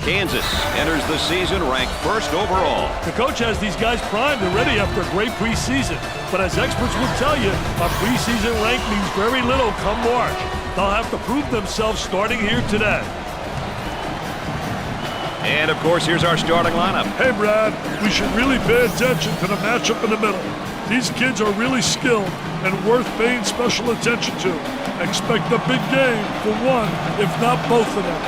Kansas enters the season ranked first overall. The coach has these guys primed and ready after a great preseason. But as experts will tell you, a preseason rank means very little come March. They'll have to prove themselves starting here today. And, of course, here's our starting lineup. Hey, Brad, we should really pay attention to the matchup in the middle. These kids are really skilled and worth paying special attention to. Expect a big game for one, if not both of them.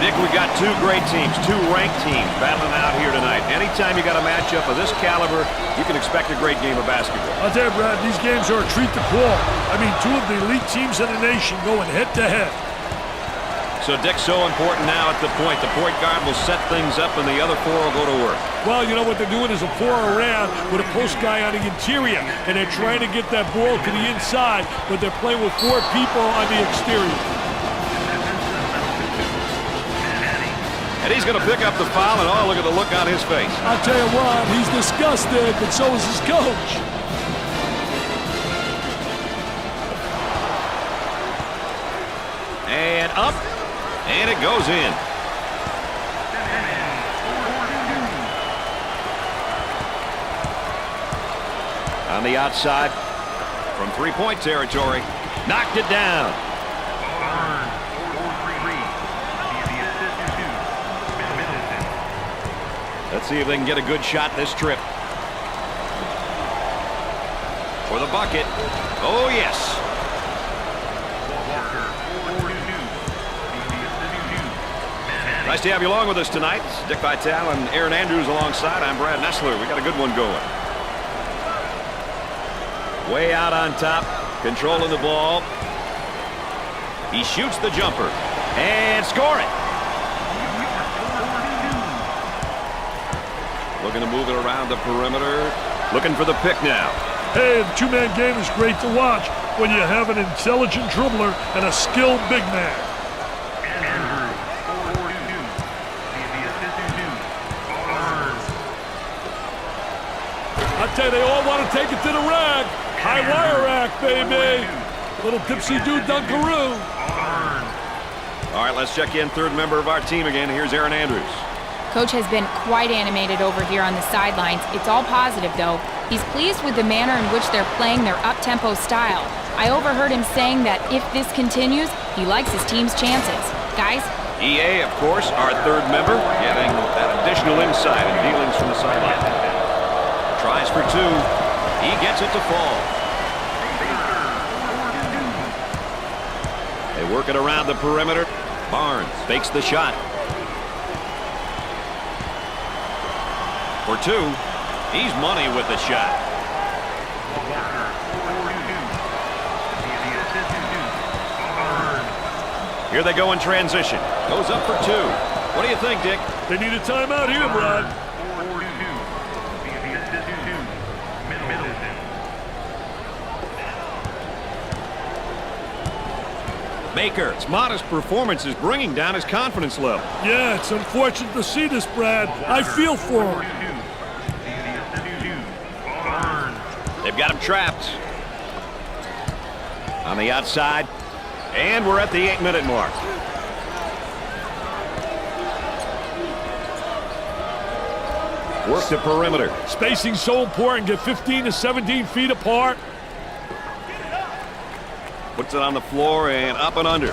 Dick, we got two great teams, two ranked teams battling out here tonight. Anytime you got a matchup of this caliber, you can expect a great game of basketball. I'll tell you, Brad, these games are a treat to call. I mean, two of the elite teams in the nation going head-to-head. So, Dick, so important now at the point. The point guard will set things up, and the other four will go to work. Well, you know what they're doing is a four around with a post guy on the interior, and they're trying to get that ball to the inside, but they're playing with four people on the exterior. And he's going to pick up the foul, and oh, look at the look on his face. I'll tell you what, he's disgusted, but so is his coach. And up. And it goes in. On the outside from three-point territory. Knocked it down. Let's see if they can get a good shot this trip. For the bucket. Oh, yes. Nice to have you along with us tonight. Dick Vitale and Aaron Andrews alongside. I'm Brad Nessler. We got a good one going. Way out on top, controlling the ball. He shoots the jumper and score it. Looking to move it around the perimeter. Looking for the pick now. Hey, the two-man game is great to watch when you have an intelligent dribbler and a skilled big man. I tell you, they all want to take it to the rack. High wire rack, baby. Little dipsy-do dunkaroo. All right, let's check in third member of our team again. Here's Aaron Andrews. Coach has been quite animated over here on the sidelines. It's all positive, though. He's pleased with the manner in which they're playing their up-tempo style. I overheard him saying that if this continues, he likes his team's chances. Guys? EA, of course, our third member, getting that additional insight and dealings from the sideline. Tries for two. He gets it to fall. They work it around the perimeter. Barnes fakes the shot. For two. He's money with the shot. Here they go in transition. Goes up for two. What do you think, Dick? They need a timeout here, Brad. Baker's modest performance is bringing down his confidence level. Yeah, it's unfortunate to see this, Brad. I feel for him. They've got him trapped. On the outside. And we're at the 8-minute mark. Work the perimeter. Spacing's so important. Get 15 to 17 feet apart. Puts it on the floor and up and under.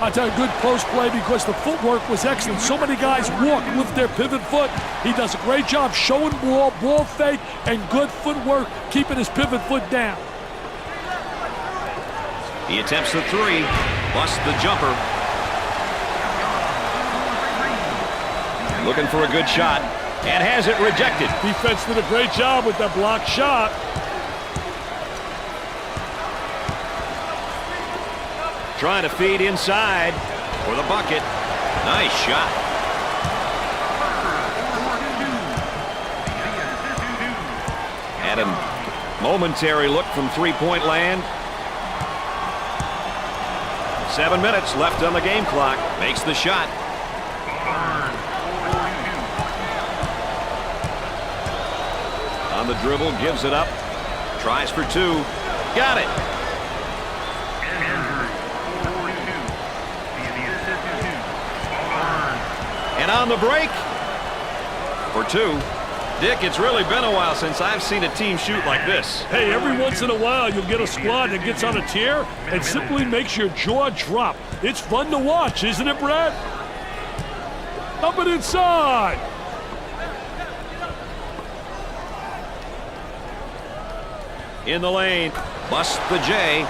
I tell you, good post play because the footwork was excellent. So many guys walk with their pivot foot. He does a great job showing ball fake, and good footwork keeping his pivot foot down. He attempts the three, busts the jumper. Looking for a good shot, and has it rejected. Defense did a great job with that blocked shot. Trying to feed inside for the bucket. Nice shot. Had a momentary look from three-point land. 7 minutes left on the game clock. Makes the shot. On the dribble, gives it up. Tries for two. Got it. And on the break for 2. Dick, it's really been a while since I've seen a team shoot like this. Hey, every once in a while you'll get a squad that gets on a tear and simply makes your jaw drop. It's fun to watch, isn't it, Brad? Up and inside. In the lane, busts the J.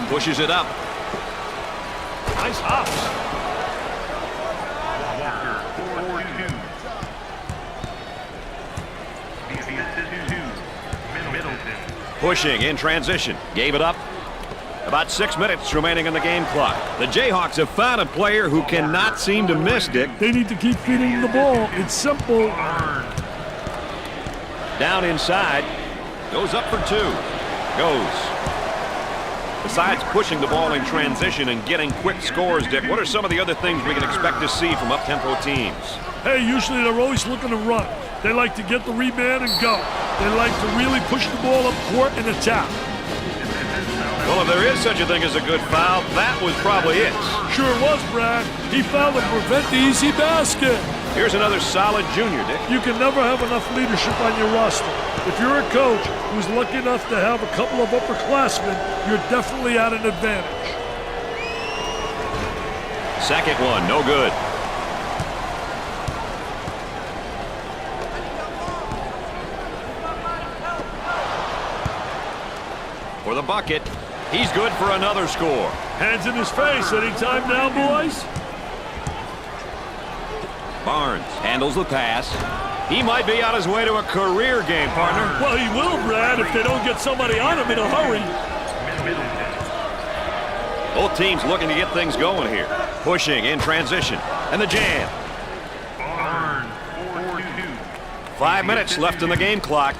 Pushes it up. Nice hops. Pushing in transition. Gave it up. About 6 minutes remaining on the game clock. The Jayhawks have found a player who cannot seem to miss, Dick. They need to keep feeding him the ball. It's simple. Down inside. Goes up for 2. Goes. Besides pushing the ball in transition and getting quick scores, Dick, what are some of the other things we can expect to see from up-tempo teams? Hey, usually they're always looking to run. They like to get the rebound and go. They like to really push the ball up court and attack. Well, if there is such a thing as a good foul, that was probably it. Sure was, Brad. He fouled to prevent the easy basket. Here's another solid junior, Dick. You can never have enough leadership on your roster. If you're a coach who's lucky enough to have a couple of upperclassmen, you're definitely at an advantage. Second one, no good. For the bucket, he's good for another score. Hands in his face. Anytime now, boys. Barnes handles the pass. He might be on his way to a career game, partner. Well, he will, Brad, if they don't get somebody on him in a hurry. Both teams looking to get things going here. Pushing in transition. And the jam. 5 minutes left in the game clock.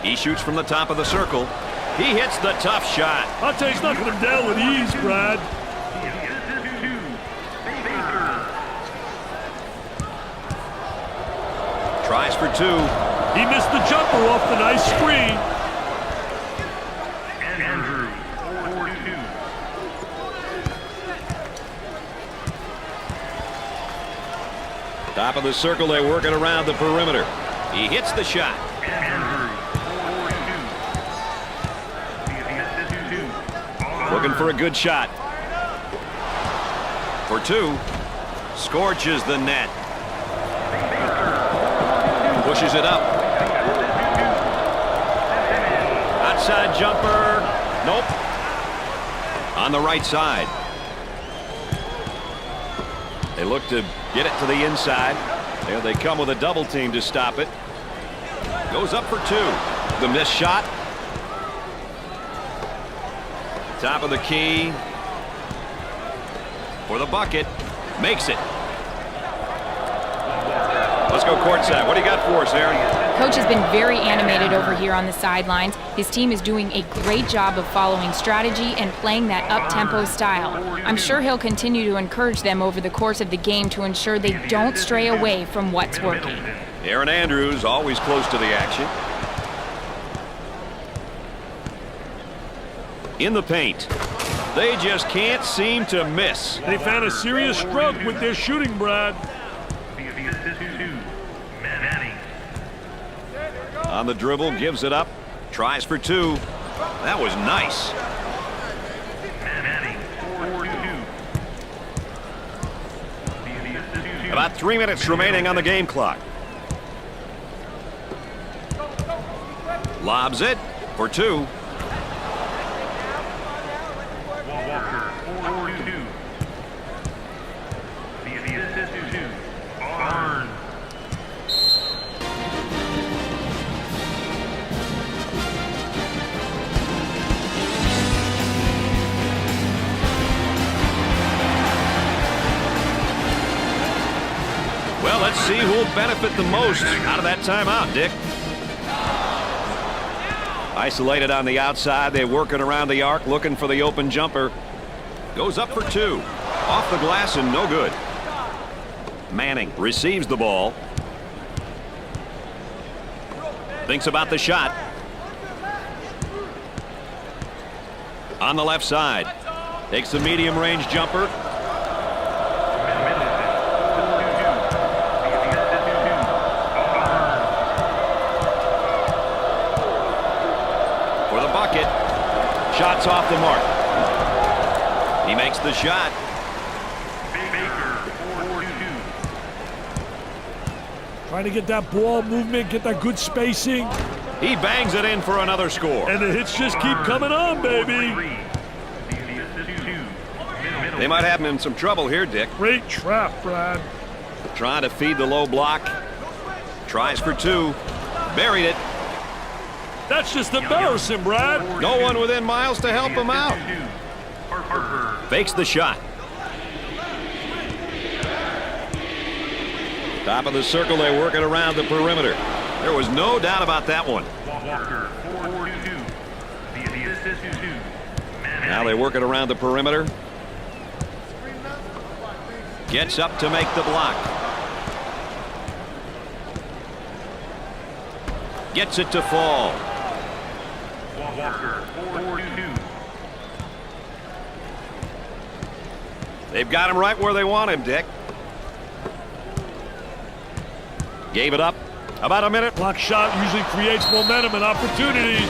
He shoots from the top of the circle. He hits the tough shot. I'll tell you, he's knocking him down with ease, Brad. Tries for 2. He missed the jumper off the nice screen. Top of the circle, they work it around the perimeter. He hits the shot. Looking for a good shot. For 2. Scorches the net. Pushes it up. Outside jumper. Nope. On the right side. They look to get it to the inside. There they come with a double team to stop it. Goes up for 2. The missed shot. Top of the key. For the bucket. Makes it. Let's go courtside. What do you got for us, Aaron? Coach has been very animated over here on the sidelines. His team is doing a great job of following strategy and playing that up-tempo style. I'm sure he'll continue to encourage them over the course of the game to ensure they don't stray away from what's working. Aaron Andrews always close to the action. In the paint. They just can't seem to miss. They've had a serious stroke with their shooting, Brad. On the dribble, gives it up. Tries for 2. That was nice. About 3 minutes remaining on the game clock. Lobs it for 2. Well, let's see who'll benefit the most out of that timeout, Dick. Isolated on the outside. They're working around the arc, looking for the open jumper. Goes up for 2. Off the glass and no good. Manning receives the ball. Thinks about the shot. On the left side. Takes the medium-range jumper. For the bucket. Shots off the mark. He makes the shot. Trying to get that ball movement, get that good spacing. He bangs it in for another score. And the hits just keep coming on, baby. They might have him in some trouble here, Dick. Great trap, Brad. Trying to feed the low block. Tries for two. Buried it. That's just embarrassing, Brad. No one within miles to help him out. Fakes the shot. Top of the circle, they work it around the perimeter. There was no doubt about that one. Now they work it around the perimeter. Gets up to make the block. Gets it to fall. They've got him right where they want him, Dick. Gave it up. About a minute. Block shot usually creates momentum and opportunity.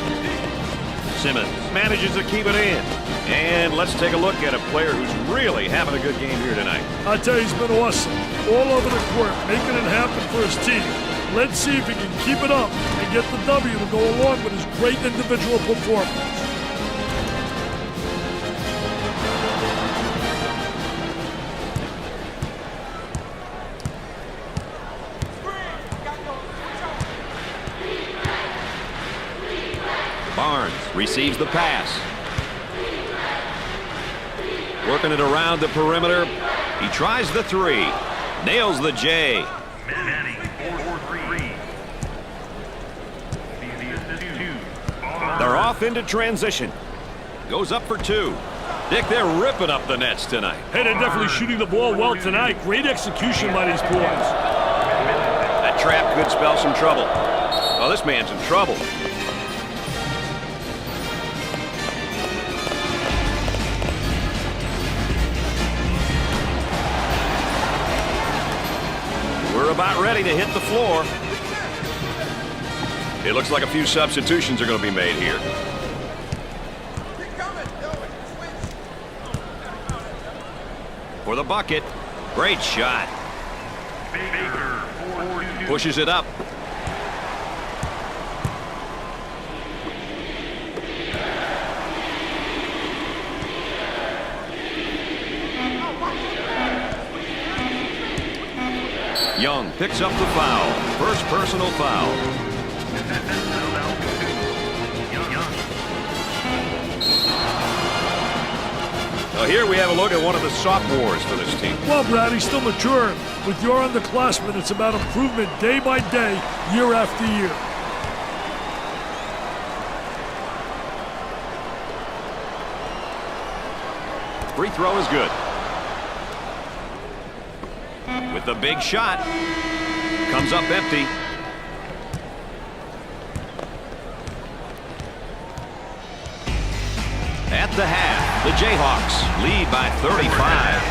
Simmons manages to keep it in. And let's take a look at a player who's really having a good game here tonight. I tell you, he's been awesome. All over the court, making it happen for his team. Let's see if he can keep it up and get the W to go along with his great individual performance. Barnes receives the pass. Working it around the perimeter. He tries the three. Nails the J. They're off into transition. Goes up for two. Dick, they're ripping up the nets tonight. Hey, they're definitely shooting the ball well tonight. Great execution by these boys. That trap could spell some trouble. Oh, this man's in trouble. We're about ready to hit the floor. It looks like a few substitutions are going to be made here. For the bucket. Great shot. Pushes it up. Young picks up the foul. First personal foul. Now here we have a look at one of the sophomores for this team. Well, Brad, he's still maturing. With your underclassmen, it's about improvement day by day, year after year. Free throw is good. With the big shot. Comes up empty. At the half, the Jayhawks lead by 35.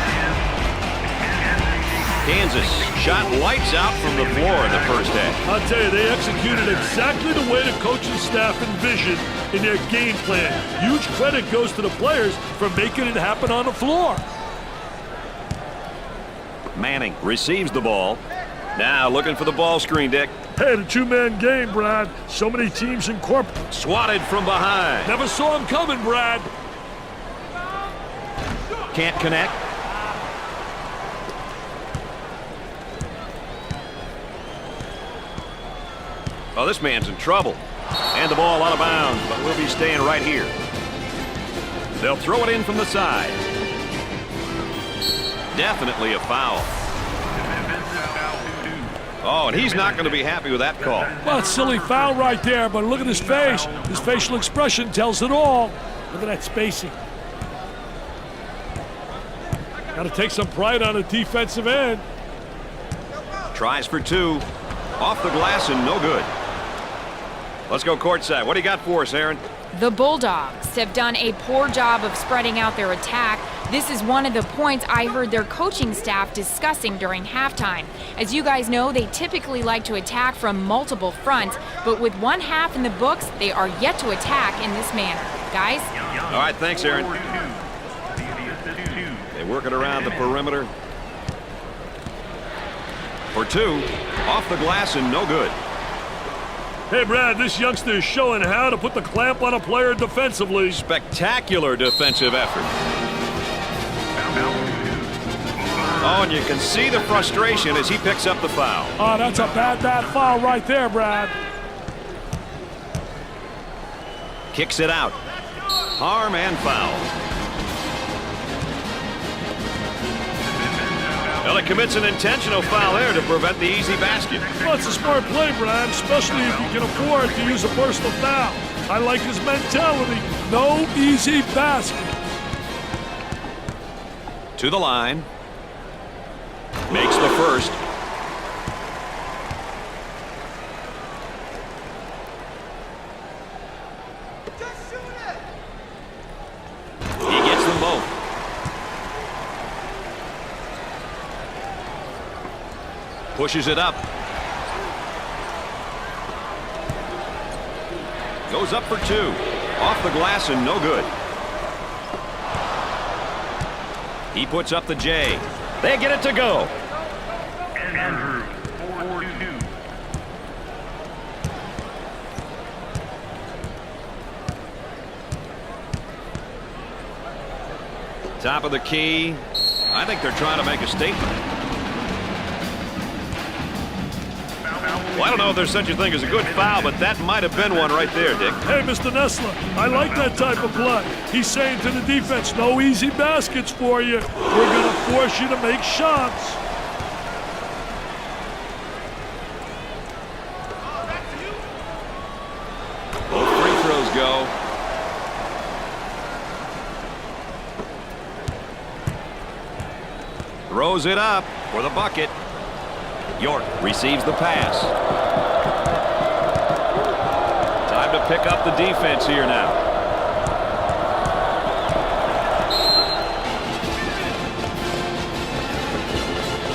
Kansas shot lights out from the floor in the first half. I'll tell you, they executed exactly the way the coaching staff envisioned in their game plan. Huge credit goes to the players for making it happen on the floor. Manning receives the ball. Now looking for the ball screen, Dick. Hey, the two-man game, Brad. So many teams incorporate. Swatted from behind. Never saw him coming, Brad. Can't connect. Oh, this man's in trouble. And the ball out of bounds, but we'll be staying right here. They'll throw it in from the side. Definitely a foul. Oh, and he's not going to be happy with that call. Well, it's a silly foul right there, but look at his face. His facial expression tells it all. Look at that spacing. Got to take some pride on the defensive end. Tries for two. Off the glass and no good. Let's go courtside. What do you got for us, Aaron? The Bulldogs have done a poor job of spreading out their attack. This is one of the points I heard their coaching staff discussing during halftime. As you guys know, they typically like to attack from multiple fronts, but with one half in the books, they are yet to attack in this manner. Guys? All right, thanks, Aaron. They work it around the perimeter. For two, off the glass and no good. Hey, Brad, this youngster is showing how to put the clamp on a player defensively. Spectacular defensive effort. Oh, and you can see the frustration as he picks up the foul. Oh, that's a bad foul right there, Brad. Kicks it out. Harm and foul. Well, he commits an intentional foul there to prevent the easy basket. Well, it's a smart play, Brad, especially if you can afford to use a personal foul. I like his mentality. No easy basket. To the line. Makes the first. He gets them both. Pushes it up. Goes up for two. Off the glass and no good. He puts up the J. They get it to go. Andrew, 4-2. Top of the key. I think they're trying to make a statement. Well, I don't know if there's such a thing as a good foul, but that might have been one right there, Dick. Hey, Mr. Nessler, I like that type of play. He's saying to the defense, no easy baskets for you. We're going to force you to make shots. Both free throws go. Throws it up for the bucket. York receives the pass. Time to pick up the defense here now.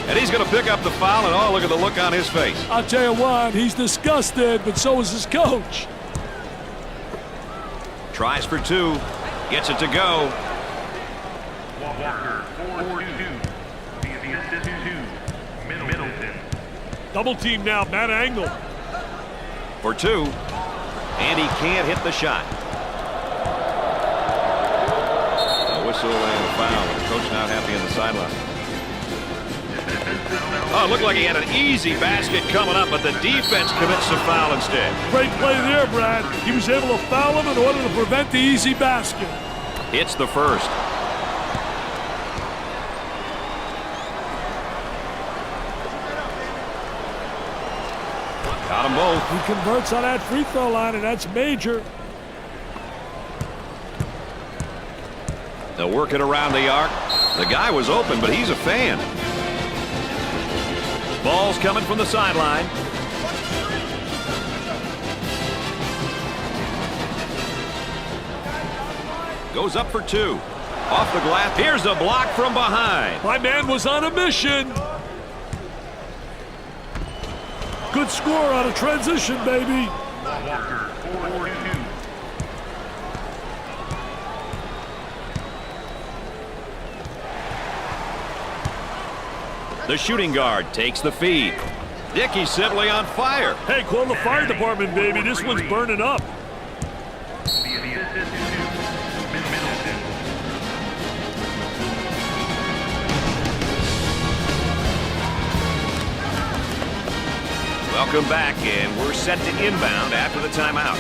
And he's going to pick up the foul, and oh, look at the look on his face. I'll tell you what, he's disgusted, but so is his coach. Tries for two. Gets it to go. Walker, 4-2. The assist to Middleton. Double team now, bad angle. For two. And he can't hit the shot. A whistle and a foul. The coach not happy on the sideline. Oh, it looked like he had an easy basket coming up, but the defense commits the foul instead. Great play there, Brad. He was able to foul him in order to prevent the easy basket. Hits the first. Got them both. He converts on that free throw line, and that's major. They'll work it around the arc. The guy was open, but he's a fan. Ball's coming from the sideline. Goes up for two. Off the glass. Here's a block from behind. My man was on a mission. Good score on a transition, baby. Walker, 4-2. The shooting guard takes the feed. Dickey's simply on fire. Hey, call the fire department, baby. This one's burning up. The assist to Middleton. Welcome back, and we're set to inbound after the timeout.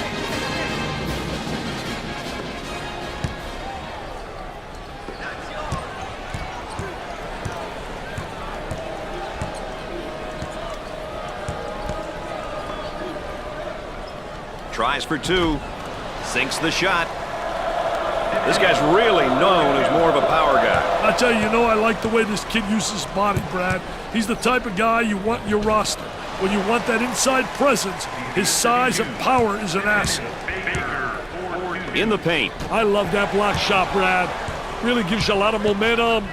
Tries for two. Sinks the shot. This guy's really known as more of a power guy. I tell you, I like the way this kid uses his body, Brad. He's the type of guy you want in your roster. When you want that inside presence, his size and power is an asset. Baker, 4-2. in the paint. I love that block shot, Brad. Really gives you a lot of momentum.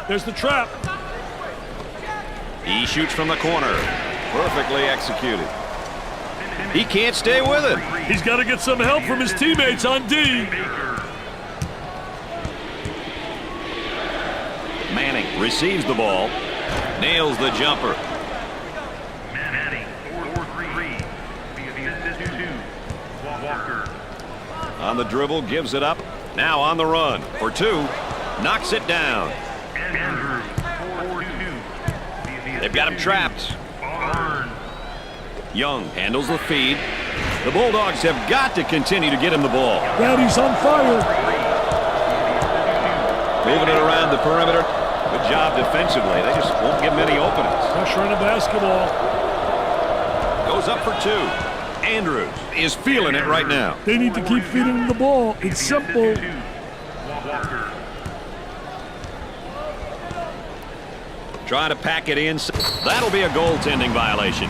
There's the trap. He shoots from the corner. Perfectly executed. He can't stay with it. He's got to get some help from his teammates on D. Manning receives the ball. Nails the jumper. Manning, 4-3. The 2. Walker. On the dribble, gives it up. Now on the run for 2. Knocks it down. Andrew, 4-2. They've got him trapped. Barnes. Young handles the feed. The Bulldogs have got to continue to get him the ball. Daddy's on fire. Moving it around the perimeter. Good job defensively. They just won't give him any openings. Pressure on the basketball. Goes up for 2. Andrews is feeling it right now. They need to keep feeding him the ball. It's simple. Walker. Trying to pack it in. That'll be a goaltending violation.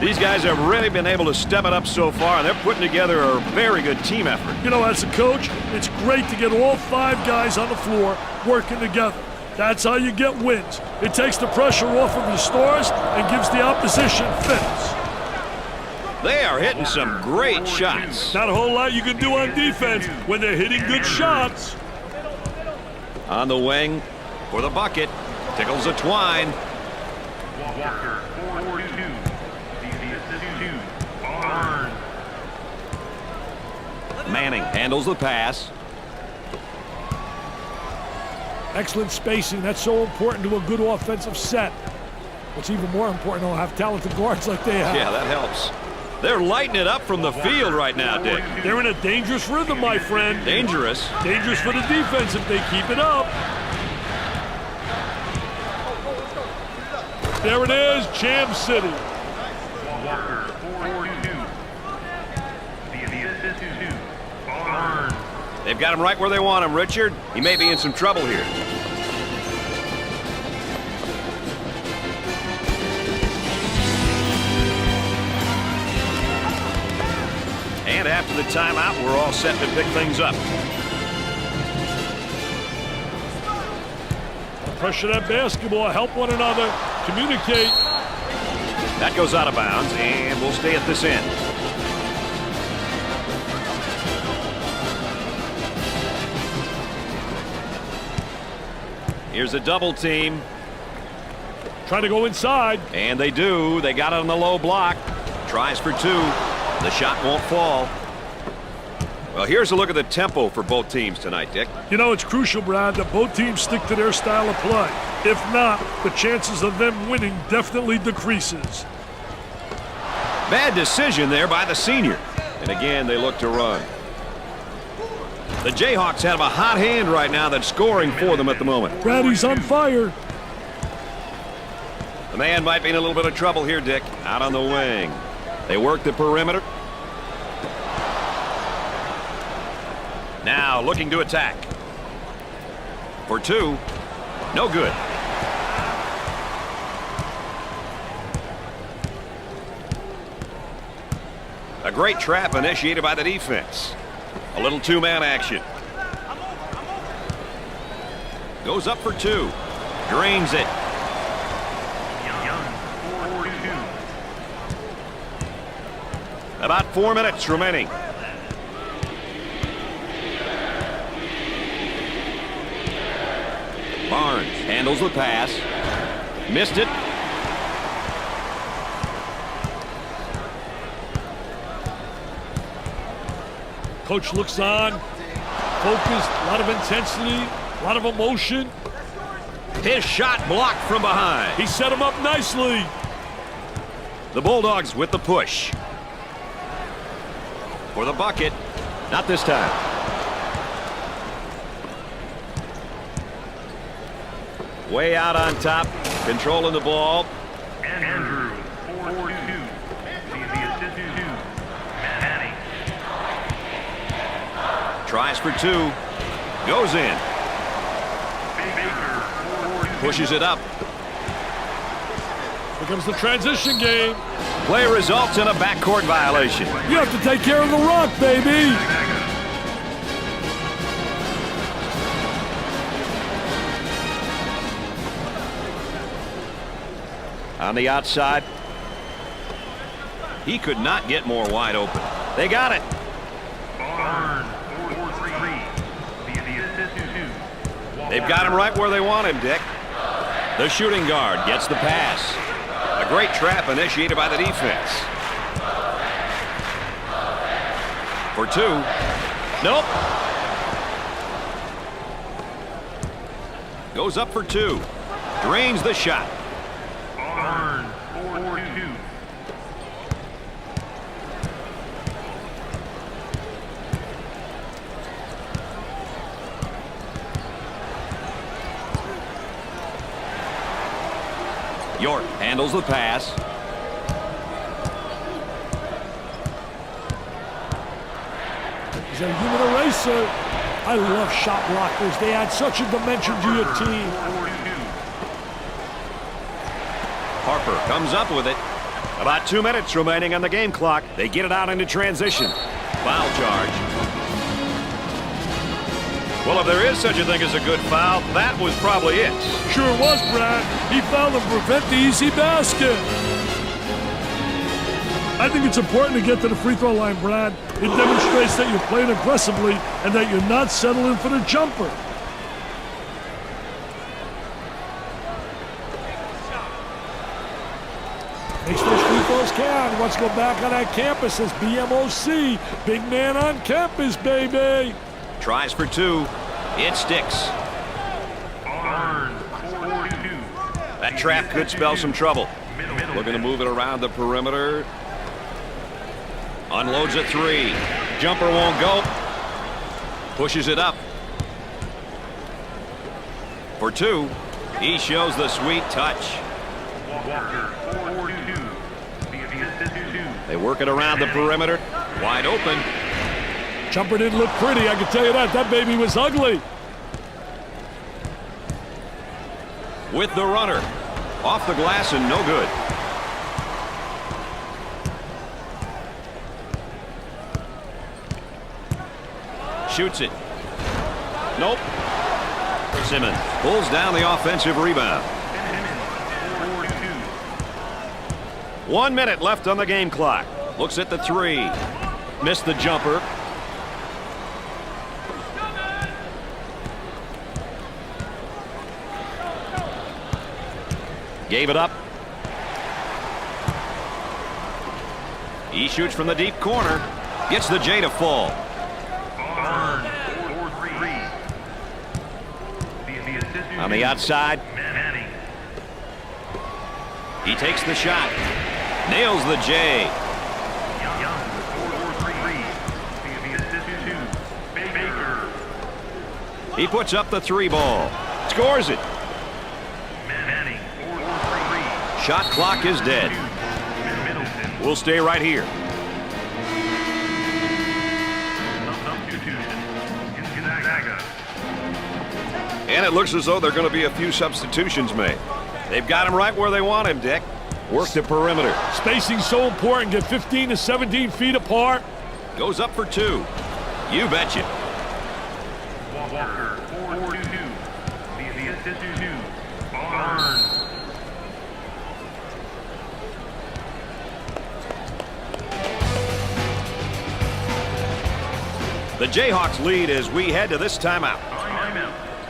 These guys have really been able to step it up so far, and they're putting together a very good team effort. You know, as a coach, it's great to get all 5 guys on the floor working together. That's how you get wins. It takes the pressure off of the stars and gives the opposition fits. They are hitting some great shots. Not a whole lot you can do on defense when they're hitting good shots. On the wing for the bucket. Tickles the twine. Walker, 4-2. The 2. Barnes. Manning handles the pass. Excellent spacing. That's so important to a good offensive set. What's even more important, they'll have talented guards like they have. Yeah, that helps. They're lighting it up from the field right now, Dick. They're in a dangerous rhythm, my friend. Dangerous. Dangerous for the defense if they keep it up. There it is, Jam City. Walker, 4-2. The 2. Barnes. They've got him right where they want him, Richard. He may be in some trouble here. And after the timeout, we're all set to pick things up. Pressure that basketball, help one another, communicate. That goes out of bounds, and we'll stay at this end. Here's a double team. Try to go inside. And they do. They got it on the low block. Tries for 2. The shot won't fall. Well, here's a look at the tempo for both teams tonight, Dick. You know, it's crucial, Brad, that both teams stick to their style of play. If not, the chances of them winning definitely decreases. Bad decision there by the senior. And again, they look to run. The Jayhawks have a hot hand right now that's scoring for them at the moment. Brad, he's on fire. The man might be in a little bit of trouble here, Dick. Out on the wing. They work the perimeter. Now looking to attack. For 2. No good. A great trap initiated by the defense. A little 2-man action. Goes up for 2. Drains it. Young, 4-2. About 4 minutes remaining. Barnes handles the pass. Missed it. Coach looks on, focused, a lot of intensity, a lot of emotion. His shot blocked from behind. He set him up nicely. The Bulldogs with the push. For the bucket. Not this time. Way out on top, controlling the ball. Andrew, 4-2. The 2. Manning. Tries for 2. Goes in. Baker, 4-2. Pushes it up. Look comes the transition game. Play results in a backcourt violation. You have to take care of the rock, baby. On the outside. He could not get more wide open. They got it. They've got him right where they want him, Dick. The shooting guard gets the pass. A great trap initiated by the defense. For two. Nope. Goes up for two. Drains the shot. York handles the pass. He's a human eraser. I love shot blockers. They add such a dimension to your team. Harper comes up with it. About 2 minutes remaining on the game clock. They get it out into transition. Foul charge. Well, if there is such a thing as a good foul, that was probably it. Sure was, Brad. He fouled to prevent the easy basket. I think it's important to get to the free throw line, Brad. It demonstrates that you're playing aggressively and that you're not settling for the jumper. Makes those free throws count. Let's go back on that campus as BMOC. Big man on campus, baby. Tries for two. It sticks. That trap could spell some trouble. Looking to move it around the perimeter. Unloads a three. Jumper won't go. Pushes it up. For two. He shows the sweet touch. They work it around the perimeter. Wide open. Jumper didn't look pretty, I can tell you that. That baby was ugly. With the runner. Off the glass and no good. Shoots it. Nope. Simmons pulls down the offensive rebound. 1 minute left on the game clock. Looks at the three. Missed the jumper. Gave it up. He shoots from the deep corner. Gets the J to fall. On the outside. He takes the shot. Nails the J. He puts up the three ball. Scores it. Shot clock is dead. We'll stay right here. And it looks as though there are going to be a few substitutions made. They've got him right where they want him, Dick. Work the perimeter. Spacing's so important. Get 15 to 17 feet apart. Goes up for two. You betcha. Walker, 4-2. The assist to Barnes. The Jayhawks lead as we head to this timeout.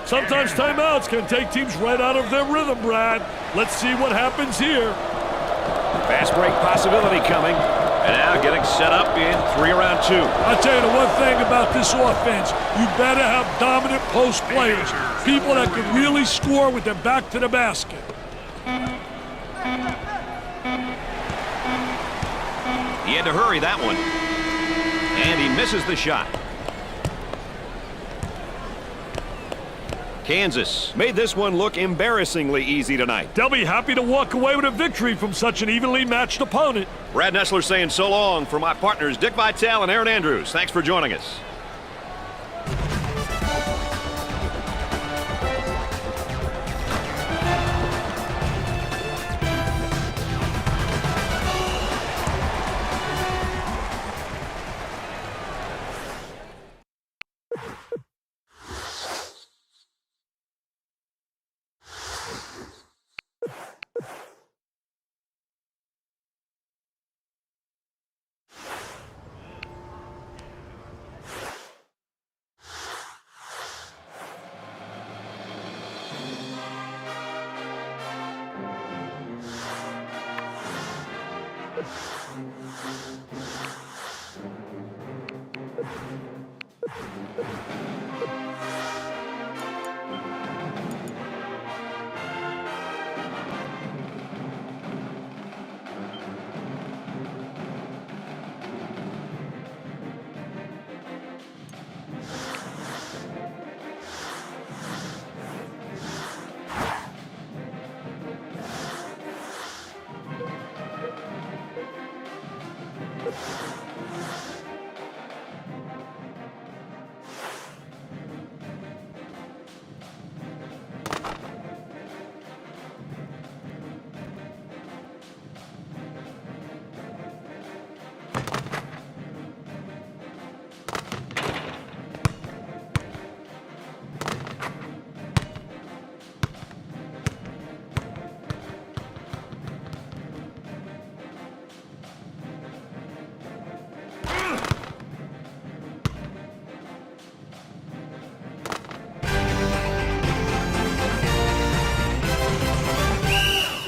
Sometimes timeouts can take teams right out of their rhythm, Brad. Let's see what happens here. Fast break possibility coming. And now getting set up in 3 around 2. I'll tell you the one thing about this offense. You better have dominant post players. People that can really score with their back to the basket. He had to hurry that one. And he misses the shot. Kansas made this one look embarrassingly easy tonight. They'll be happy to walk away with a victory from such an evenly matched opponent. Brad Nessler saying so long for my partners Dick Vitale and Aaron Andrews. Thanks for joining us.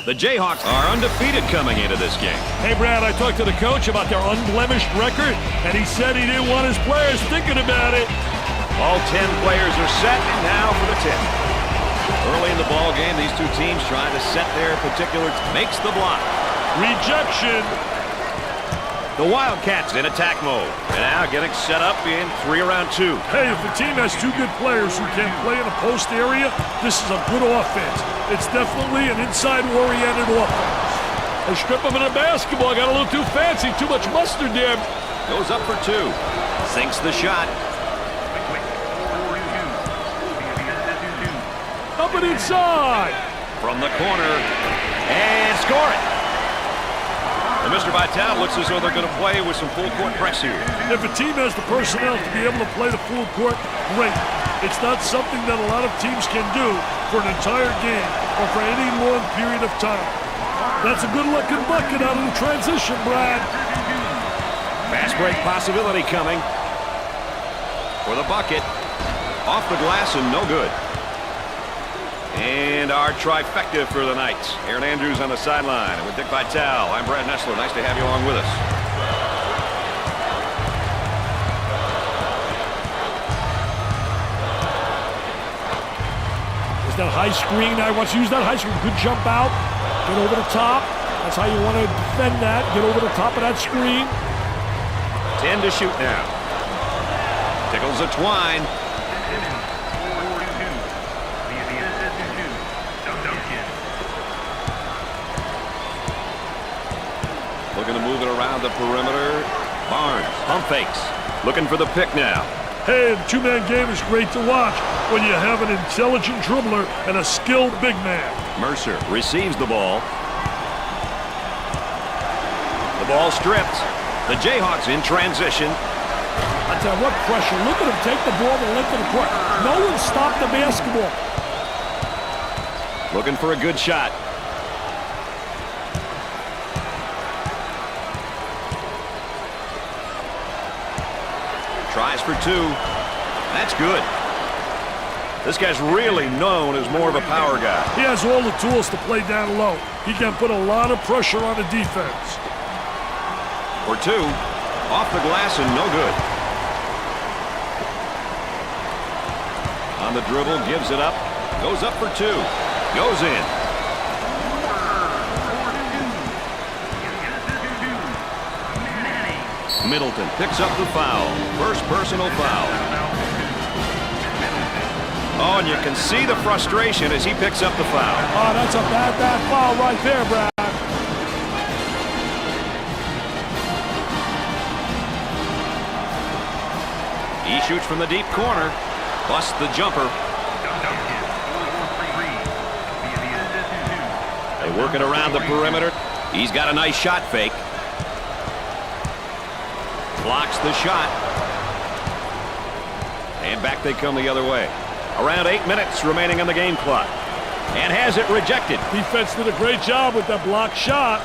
The Jayhawks are undefeated coming into this game. Hey, Brad, I talked to the coach about their unblemished record, and he said he didn't want his players thinking about it. All 10 players are set, and now for the tip. Early in the ball game, these two teams trying to set their particular... Makes the block. Rejection. The Wildcats in attack mode. And now getting set up in 3-around-2. Hey, if the team has two good players who can play in a post area, this is a good offense. It's definitely an inside-oriented offense. They strip him in a basketball. Got a little too fancy, too much mustard there. Goes up for 2. Sinks the shot. Up and inside. From the corner. And score it. And Mr. Vitale looks as though they're going to play with some full-court press here. If a team has the personnel to be able to play the full court, great. It's not something that a lot of teams can do for an entire game or for any long period of time. That's a good-looking bucket out of the transition, Brad. Fast break possibility coming for the bucket. Off the glass and no good. And our trifecta for the night. Aaron Andrews on the sideline. And with Dick Vitale, I'm Brad Nessler. Nice to have you along with us. Is that high screen? I want to use that high screen. Good jump out. Get over the top. That's how you want to defend that. Get over the top of that screen. 10 to shoot now. Tickles a twine. Looking to move it around the perimeter. Barnes, pump fakes. Looking for the pick now. Hey, the two-man game is great to watch when you have an intelligent dribbler and a skilled big man. Mercer receives the ball. The ball stripped. The Jayhawks in transition. I tell you what, pressure. Look at him take the ball the length of the court. No one stopped the basketball. Looking for a good shot. Tries for 2. That's good. This guy's really known as more of a power guy. He has all the tools to play down low. He can put a lot of pressure on the defense. For 2. Off the glass and no good. On the dribble, gives it up. Goes up for 2. Goes in. Middleton picks up the foul. First personal foul. Oh, and you can see the frustration as he picks up the foul. Oh, that's a bad foul right there, Brad. He shoots from the deep corner. Busts the jumper. They work it around the perimeter. He's got a nice shot fake. Blocks the shot. And back they come the other way. Around 8 minutes remaining on the game clock. And has it rejected. Defense did a great job with that block shot.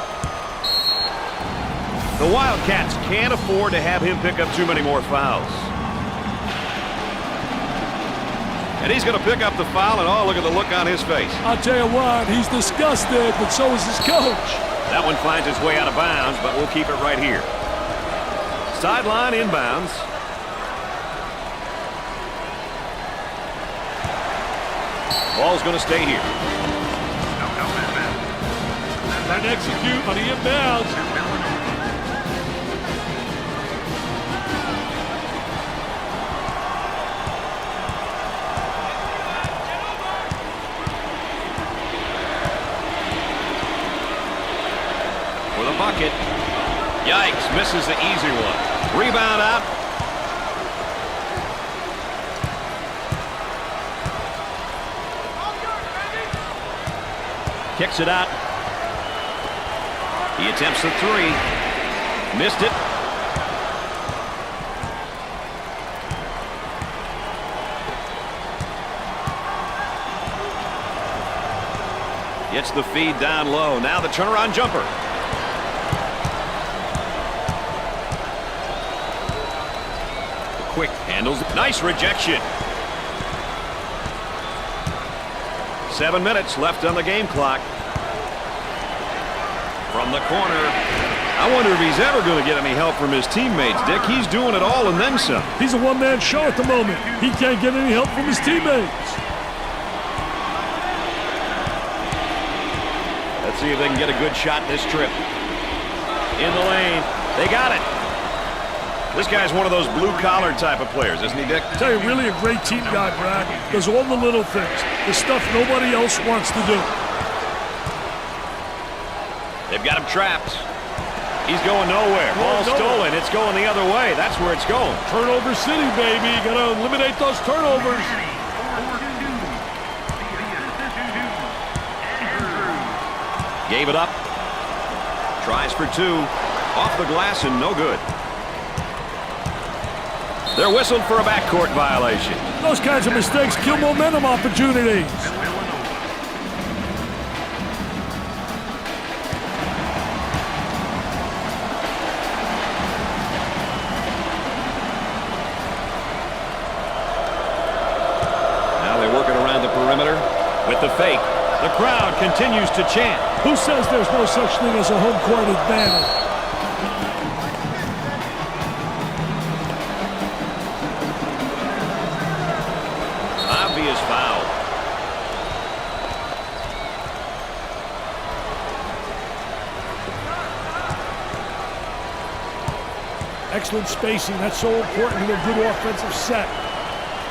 The Wildcats can't afford to have him pick up too many more fouls. And he's going to pick up the foul, and oh, look at the look on his face. I'll tell you what, he's disgusted, but so is his coach. That one finds its way out of bounds, but we'll keep it right here. Sideline inbounds. Ball's going to stay here. And execute on the inbounds. For the bucket. Yikes, misses the easy one. Rebound out. Kicks it out. He attempts the three. Missed it. Gets the feed down low. Now the turnaround jumper. Quick handles. Nice rejection. 7 minutes left on the game clock. From the corner. I wonder if he's ever going to get any help from his teammates, Dick. He's doing it all and then some. He's a one-man show at the moment. He can't get any help from his teammates. Let's see if they can get a good shot this trip. In the lane. They got it. This guy's one of those blue-collar type of players, isn't he, Dick? I tell you, really a great team guy, Brad. Does all the little things. The stuff nobody else wants to do. They've got him trapped. He's going nowhere. Ball stolen. It's going the other way. That's where it's going. Turnover city, baby. You got to eliminate those turnovers. Gave it up. Tries for two. Off the glass and no good. They're whistled for a backcourt violation. Those kinds of mistakes kill momentum opportunities. Now they're working around the perimeter with the fake. The crowd continues to chant. Who says there's no such thing as a home court advantage? Obvious foul. Excellent spacing. That's so important in a good offensive set.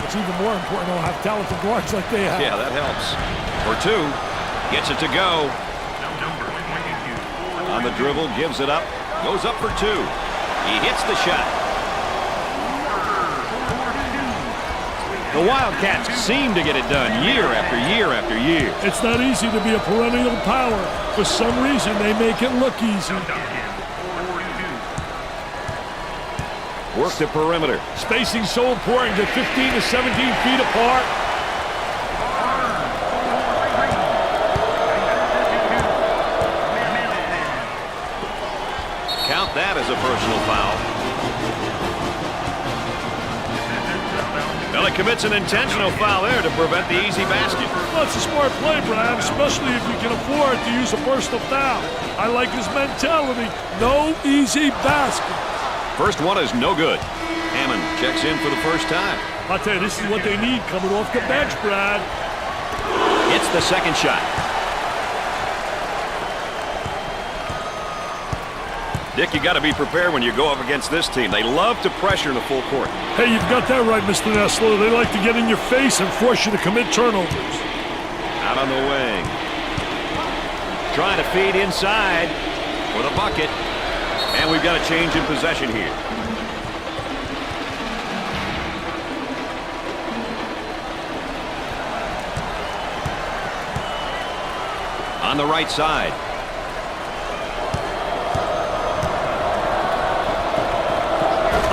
It's even more important to have talented guards like they have. Yeah, that helps. For two. Gets it to go. On the dribble, gives it up. Goes up for two. He hits the shot. The Wildcats seem to get it done year after year after year. It's not easy to be a perennial power. For some reason, they make it look easy. Work the perimeter. Spacing so important. They're 15 to 17 feet apart. Count that as a personal foul. Well, it commits an intentional foul there to prevent the easy basket. Well, it's a smart play, Brad, especially if you can afford to use a personal foul. I like his mentality. No easy basket. First one is no good. Hammond checks in for the first time. I'll tell you, this is what they need coming off the bench, Brad. Hits the second shot. Dick, you got to be prepared when you go up against this team. They love to pressure in the full court. Hey, you've got that right, Mr. Nessler. They like to get in your face and force you to commit turnovers. Out on the wing. Trying to feed inside for the bucket. And we've got a change in possession here. On the right side.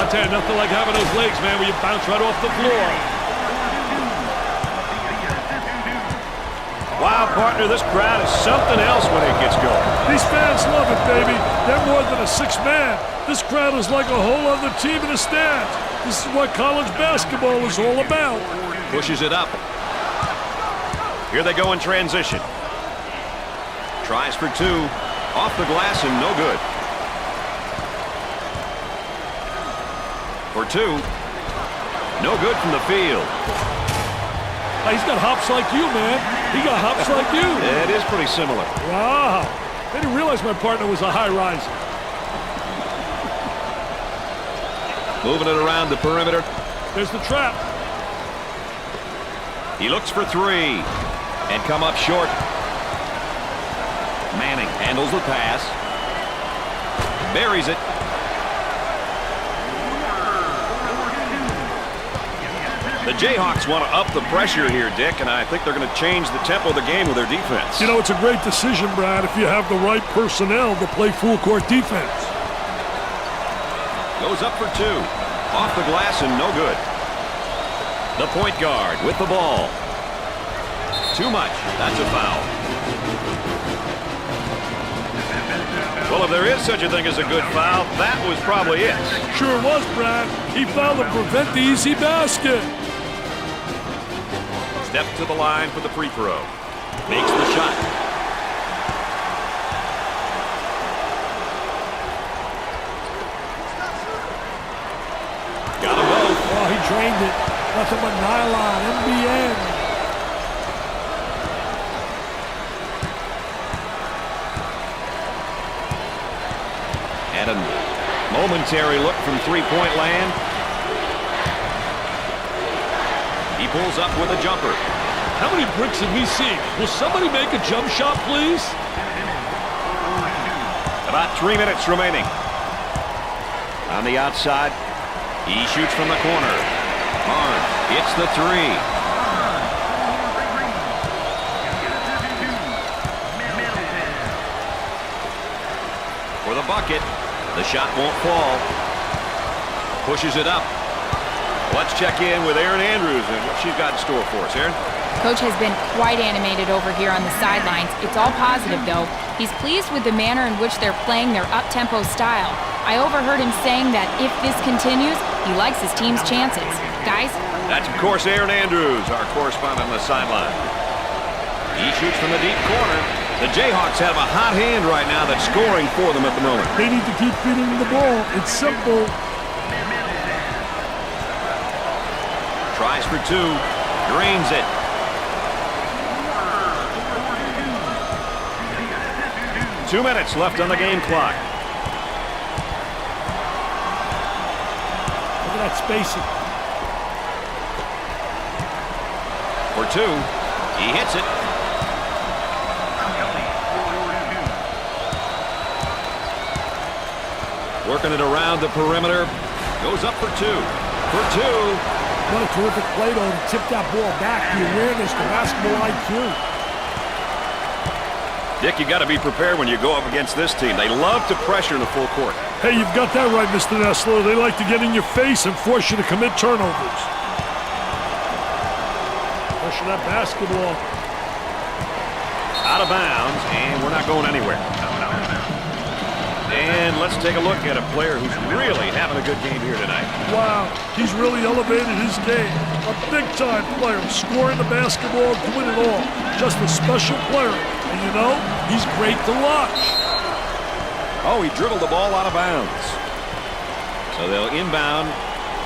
I'll tell you, nothing like having those legs, man, where you bounce right off the floor. Wow, partner, this crowd is something else when it gets going. These fans love it, baby. They're more than a six-man. This crowd is like a whole other team in the stands. This is what college basketball is all about. Pushes it up. Here they go in transition. Tries for two. Off the glass and no good. For two. No good from the field. He's got hops like you, man. He got hops like you. It is pretty similar. Wow. I didn't realize my partner was a high riser. Moving it around the perimeter. There's the trap. He looks for three. And come up short. Manning handles the pass. Buries it. The Jayhawks want to up the pressure here, Dick, and I think they're going to change the tempo of the game with their defense. You know, it's a great decision, Brad, if you have the right personnel to play full-court defense. Goes up for two. Off the glass and no good. The point guard with the ball. Too much. That's a foul. Well, if there is such a thing as a good foul, that was probably it. Sure was, Brad. He fouled to prevent the easy basket. Step to the line for the free throw. Makes the shot. Got them both. Oh, he drained it. Nothing but nylon, NBN. And a momentary look from three-point land. He pulls up with a jumper. How many bricks have we seen? Will somebody make a jump shot, please? About 3 minutes remaining. On the outside, he shoots from the corner. Barnes hits the three. For the bucket. The shot won't fall. Pushes it up. Let's check in with Erin Andrews and what she's got in store for us. Erin? Coach has been quite animated over here on the sidelines. It's all positive, though. He's pleased with the manner in which they're playing their up-tempo style. I overheard him saying that if this continues, he likes his team's chances. Guys? That's, of course, Erin Andrews, our correspondent on the sideline. He shoots from the deep corner. The Jayhawks have a hot hand right now that's scoring for them at the moment. They need to keep feeding the ball. It's simple. Tries for two. Drains it. Two minutes left on the game clock. Look at that spacing. For two. He hits it. Working it around the perimeter. Goes up for two. For two. What a terrific play, though, to tip that ball back. The awareness, the basketball IQ. Dick, you got to be prepared when you go up against this team. They love to pressure in the full court. Hey, you've got that right, Mr. Nessler. They like to get in your face and force you to commit turnovers. Pressure that basketball. Out of bounds, and we're not going anywhere. And let's take a look at a player who's really having a good game here tonight. Wow, he's really elevated his game. A big-time player, scoring the basketball, doing it all. Just a special player. And you know, he's great to watch. Oh, he dribbled the ball out of bounds. So they'll inbound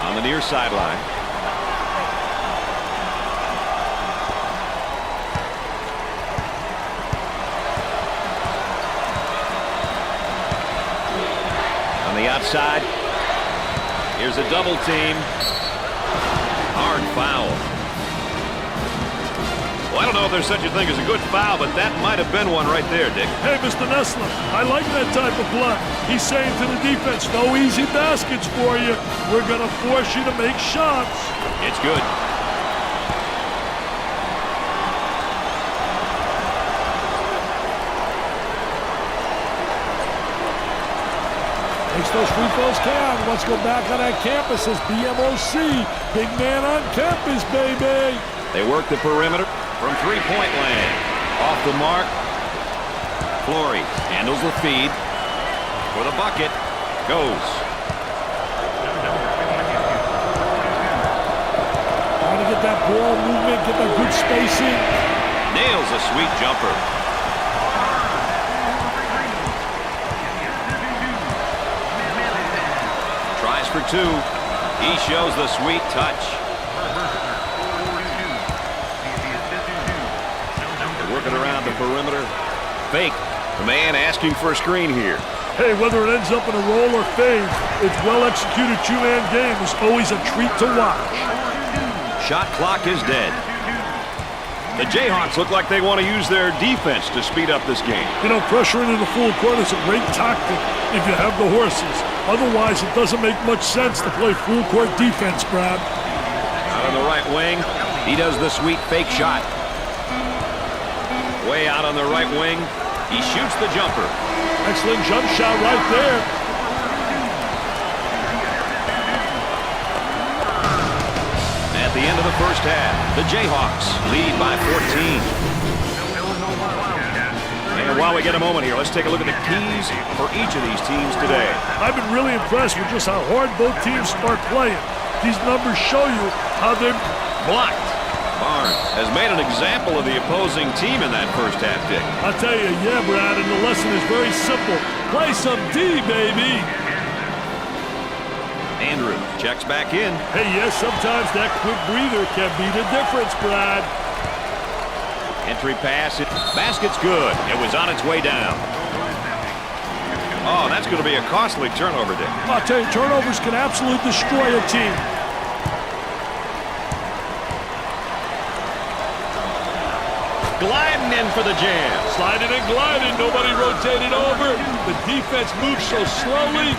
on the near sideline. On the outside, here's a double team. Hard foul. Well, I don't know if there's such a thing as a good foul, but that might have been one right there, Dick. Hey, Mr. Nessler, I like that type of play. He's saying to the defense, no easy baskets for you. We're going to force you to make shots. It's good. Makes those free throws count. Let's go back on that campus as BMOC. Big man on campus, baby. They work the perimeter from three-point land. Off the mark. Flory handles the feed. For the bucket. Goes. Trying to get that ball movement, get that good spacing. Nails a sweet jumper. Tries for two. He shows the sweet touch. They're working around the perimeter. Fake. The man asking for a screen here. Hey, whether it ends up in a roll or fade, its well-executed two-man game is always a treat to watch. Shot clock is dead. The Jayhawks look like they want to use their defense to speed up this game. You know, pressure into the full court is a great tactic if you have the horses. Otherwise, it doesn't make much sense to play full court defense, Brad. Not at on the right wing. He does the sweet fake shot. Way out on the right wing. He shoots the jumper. Excellent jump shot right there. At the end of the first half, the Jayhawks lead by 14. And while we get a moment here, let's take a look at the keys for each of these teams today. I've been really impressed with just how hard both teams start playing. These numbers show you how they're Blocked. Barnes has made an example of the opposing team in that first half, Dick. I'll tell you, yeah, Brad, and the lesson is very simple. Play some D, baby. Andrews checks back in. Hey, yes, sometimes that quick breather can be the difference, Brad. Entry pass. Basket's good. It was on its way down. Oh, that's going to be a costly turnover, Dick. I'll tell you, turnovers can absolutely destroy a team. Gliding in for the jam. Sliding and gliding. Nobody rotated over. The defense moves so slowly.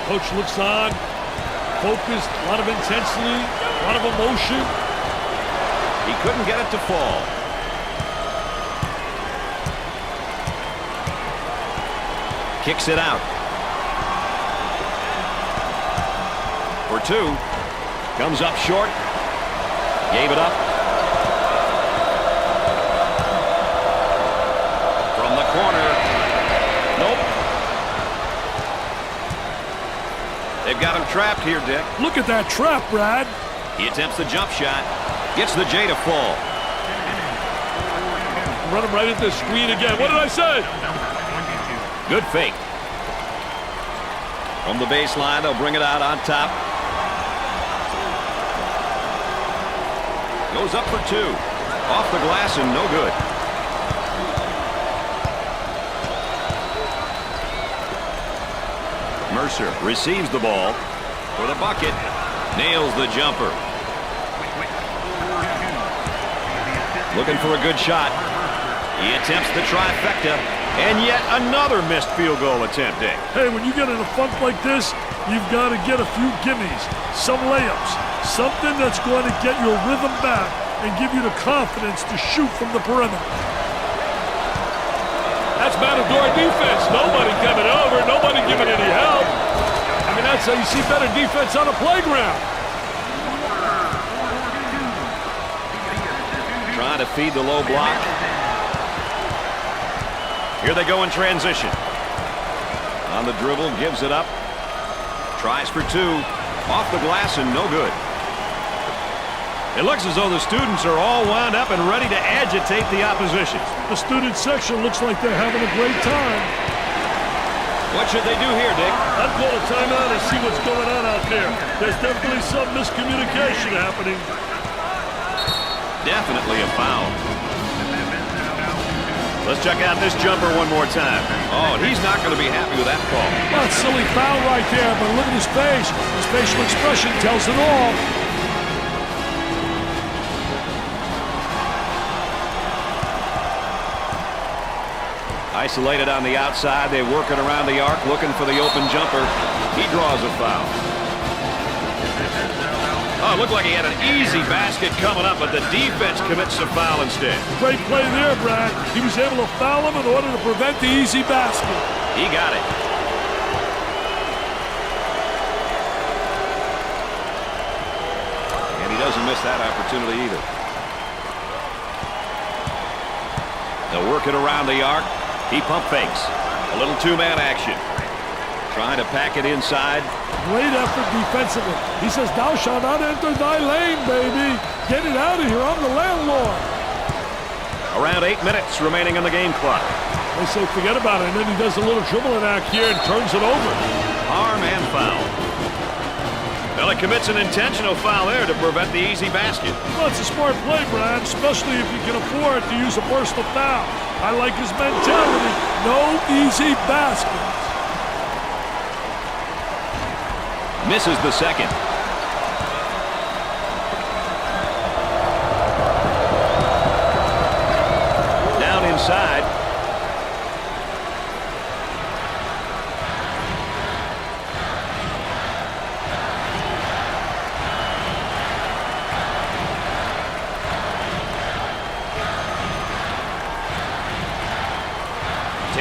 Coach looks on, focused, a lot of intensity, a lot of emotion. He couldn't get it to fall. Kicks it out. For two. Comes up short. Gave it up. From the corner. Nope. They've got him trapped here, Dick. Look at that trap, Brad. He attempts the jump shot. Gets the J to fall. Run him right into the screen again. What did I say? Good fake. From the baseline, they'll bring it out on top. Goes up for two. Off the glass and no good. Mercer receives the ball for the bucket. Nails the jumper. Looking for a good shot. He attempts the trifecta. And yet another missed field goal attempt, Dick. Hey, when you get in a funk like this, you've got to get a few gimmies, some layups, something that's going to get your rhythm back and give you the confidence to shoot from the perimeter. That's Matador defense. Nobody coming over. Nobody giving any help. I mean, that's how you see better defense on a playground. Trying to feed the low block. Here they go in transition. On the dribble, gives it up. Tries for two. Off the glass and no good. It looks as though the students are all wound up and ready to agitate the opposition. The student section looks like they're having a great time. What should they do here, Dick? I'd call a timeout and see what's going on out there. There's definitely some miscommunication happening. Definitely a foul. Let's check out this jumper one more time. Oh, he's not going to be happy with that call. Well, it's a silly foul right there, but look at his face. His facial expression tells it all. Isolated on the outside. They're working around the arc, looking for the open jumper. He draws a foul. Oh, it looked like he had an easy basket coming up, but the defense commits a foul instead. Great play there, Brad. He was able to foul him in order to prevent the easy basket. He got it. And he doesn't miss that opportunity either. They'll work it around the arc. He pump fakes. A little two-man action. Trying to pack it inside. Great effort defensively. He says, "Thou shalt not enter thy lane, baby. Get it out of here. I'm the landlord." Around 8 minutes remaining on the game clock. They say forget about it, and then he does a little dribbling act here and turns it over. Arm and foul. Well, he commits an intentional foul there to prevent the easy basket. Well, it's a smart play, Brad, especially if you can afford to use a personal foul. I like his mentality. No easy baskets. Misses the second. Down inside.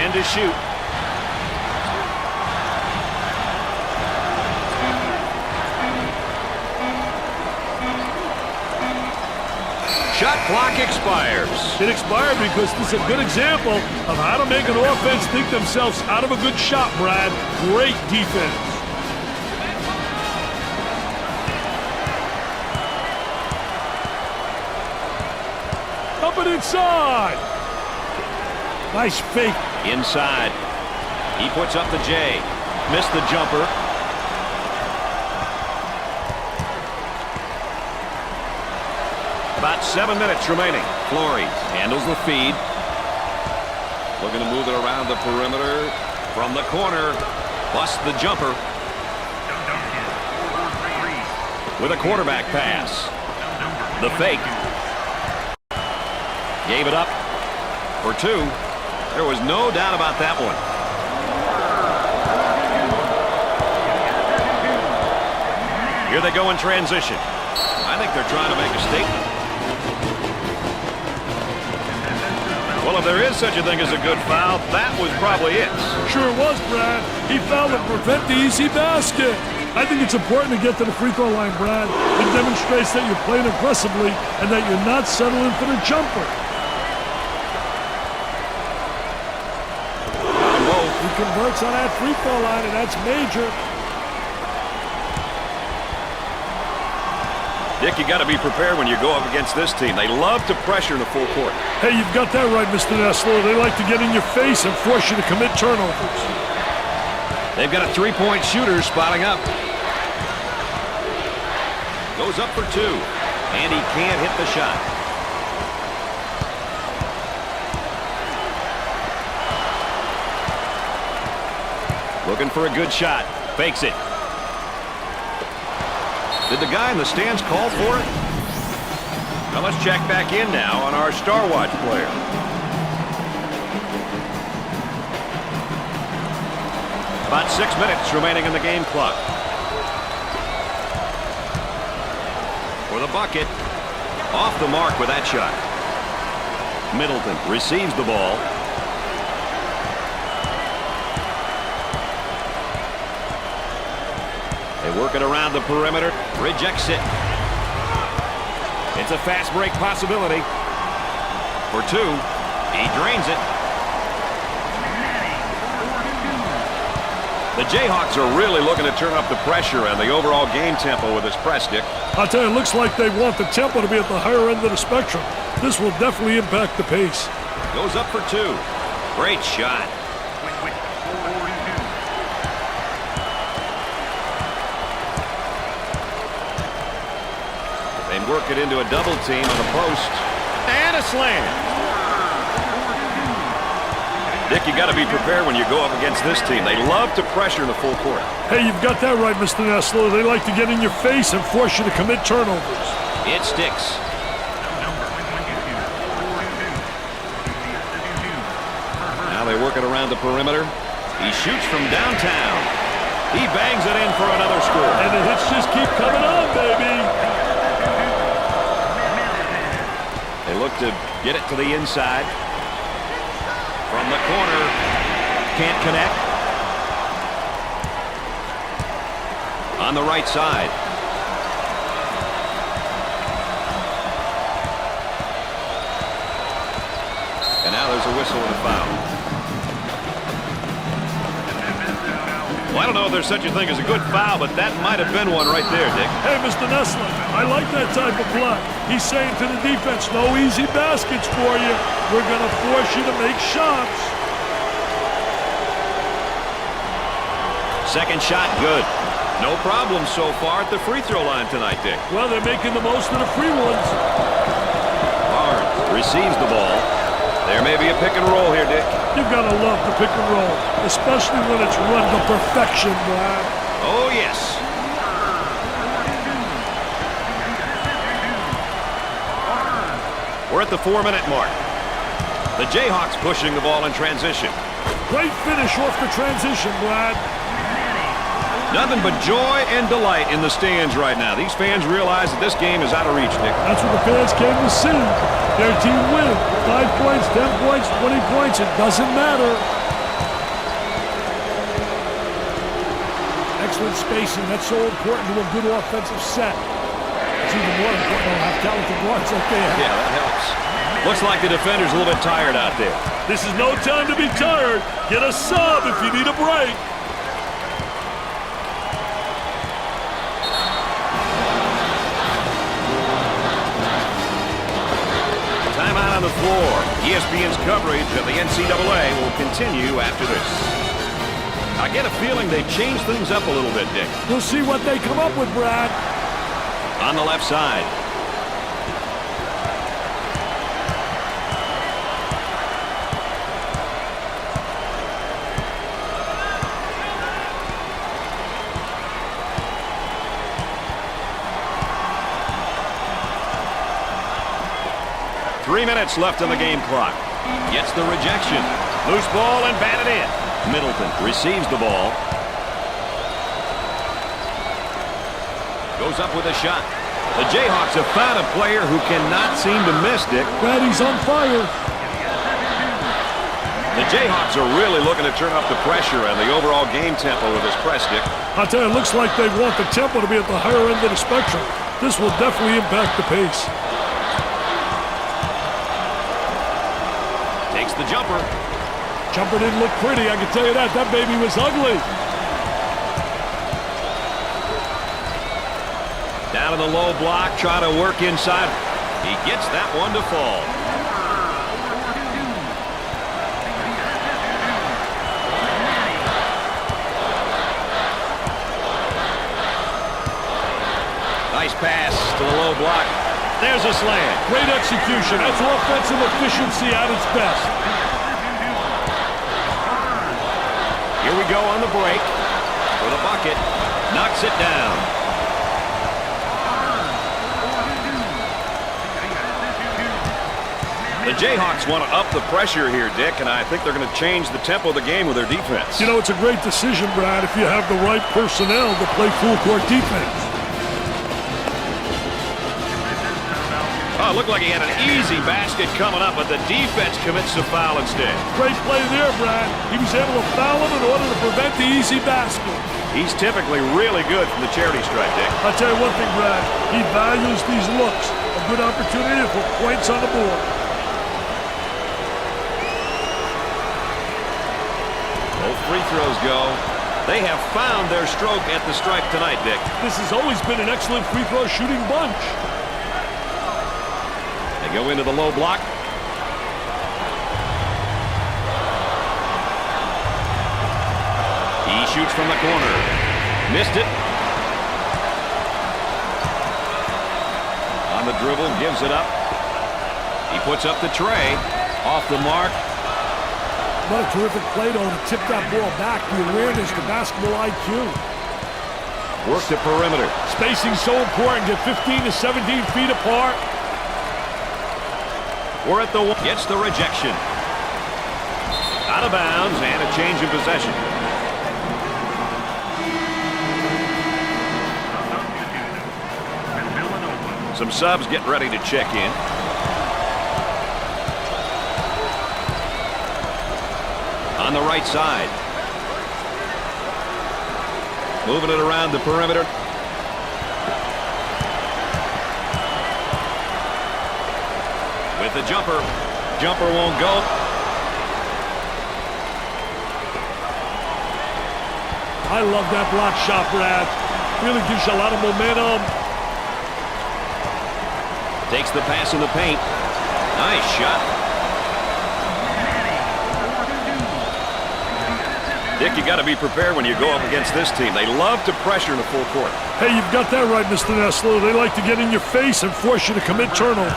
And to shoot. Shot clock expires. It expired because this is a good example of how to make an offense think themselves out of a good shot, Brad. Great defense. Up and inside. Nice fake. Inside. He puts up the J. Missed the jumper. About 7 minutes remaining. Flory handles the feed. Looking to move it around the perimeter. From the corner. Busts the jumper. With a quarterback pass. The fake. Gave it up for 2. There was no doubt about that one. Here they go in transition. I think they're trying to make a statement. Well, if there is such a thing as a good foul, that was probably it. Sure was, Brad. He fouled to prevent the easy basket. I think it's important to get to the free throw line, Brad. It demonstrates that you're playing aggressively and that you're not settling for the jumper. He converts on that free throw line, and that's major. Dick, you got to be prepared when you go up against this team. They love to pressure in the full court. Hey, you've got that right, Mr. Nessler. They like to get in your face and force you to commit turnovers. They've got a three-point shooter spotting up. Goes up for 2, and he can't hit the shot. Looking for a good shot. Fakes it. Did the guy in the stands call for it? Now let's check back in now on our Star Watch player. About 6 minutes remaining in the game clock. For the bucket. Off the mark with that shot. Middleton receives the ball. They work it around the perimeter. Rejects it. It's a fast break possibility. For 2. He drains it. The Jayhawks are really looking to turn up the pressure and the overall game tempo with this press, Dick. I'll tell you, it looks like they want the tempo to be at the higher end of the spectrum. This will definitely impact the pace. Goes up for 2. Great shot. They work it into a double team on the post. And a slam. Dick, you got to be prepared when you go up against this team. They love to pressure in the full court. Hey, you've got that right, Mr. Nessler. They like to get in your face and force you to commit turnovers. It sticks. Now they work it around the perimeter. He shoots from downtown. He bangs it in for another score. And the hits just keep coming on, baby. They look to get it to the inside. From the corner, can't connect. On the right side. And now there's a whistle and a foul. Well, I don't know if there's such a thing as a good foul, but that might have been one right there, Dick. Hey, Mr. Nessler, I like that type of play. He's saying to the defense, no easy baskets for you. We're going to force you to make shots. Second shot, good. No problem so far at the free throw line tonight, Dick. Well, they're making the most of the free ones. Barnes receives the ball. There may be a pick and roll here, Dick. You've got to love the pick and roll, especially when it's run to perfection, Brad. Oh, yes. We're at the 4-minute mark. The Jayhawks pushing the ball in transition. Great finish off the transition, Brad. Nothing but joy and delight in the stands right now. These fans realize that this game is out of reach, Dick. That's what the fans came to see. Their team win. 5 points, 10 points, 20 points. It doesn't matter. spacing. That's so important to a good offensive set. It's even more important to have talented guards like they have. Yeah, that helps. Looks like the defender's a little bit tired out there. This is no time to be tired. Get a sub if you need a break. Timeout on the floor. ESPN's coverage of the NCAA will continue after this. I get a feeling they've changed things up a little bit, Dick. We'll see what they come up with, Brad. On the left side. Three minutes left on the game clock. Gets the rejection. Loose ball and batted in. Middleton receives the ball. Goes up with a shot. The Jayhawks have found a player who cannot seem to miss, Dick. Brad, he's on fire. The Jayhawks are really looking to turn up the pressure and the overall game tempo with this press, Dick. I'll tell you, it looks like they want the tempo to be at the higher end of the spectrum. This will definitely impact the pace. Takes the jumper. Jumper didn't look pretty, I can tell you that. That baby was ugly. Down in the low block, trying to work inside. He gets that one to fall. Nice pass to the low block. There's a slam. Great execution. That's offensive efficiency at its best. Here we go on the break. For the bucket. Knocks it down. The Jayhawks want to up the pressure here, Dick, and I think they're going to change the tempo of the game with their defense. You know, it's a great decision, Brad, if you have the right personnel to play full-court defense. Oh, it looked like he had an easy basket coming up, but the defense commits the foul instead. Great play there, Brad. He was able to foul him in order to prevent the easy basket. He's typically really good from the charity stripe, Dick. I'll tell you one thing, Brad. He values these looks. A good opportunity to put points on the board. Both free throws go. They have found their stroke at the stripe tonight, Dick. This has always been an excellent free throw shooting bunch. They go into the low block. He shoots from the corner. Missed it. On the dribble, gives it up. He puts up the tray. Off the mark. What a terrific play, though, to tip that ball back. The awareness, the basketball IQ. Work the perimeter. Spacing so important. Get 15 to 17 feet apart. We're at the one. Gets the rejection. Out of bounds and a change in possession. Some subs getting ready to check in. On the right side. Moving it around the perimeter. With the jumper. Jumper won't go. I love that block shot, Brad. Really gives you a lot of momentum. Takes the pass in the paint. Nice shot. Dick, you got to be prepared when you go up against this team. They love to pressure in the full court. Hey, you've got that right, Mr. Nessler. They like to get in your face and force you to commit turnovers.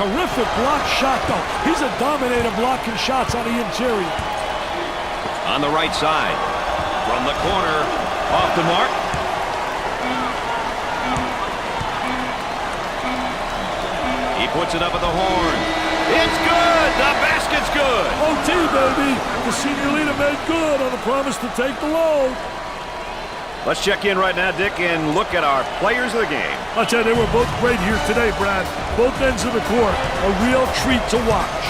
Terrific block shot, though. He's a dominator blocking shots on the interior. On the right side. From the corner. Off the mark. He puts it up at the horn. It's good. The basket's good. OT, baby. The senior leader made good on the promise to take the load. Let's check in right now, Dick, and look at our players of the game. I'll tell you, they were both great here today, Brad. Both ends of the court. A real treat to watch.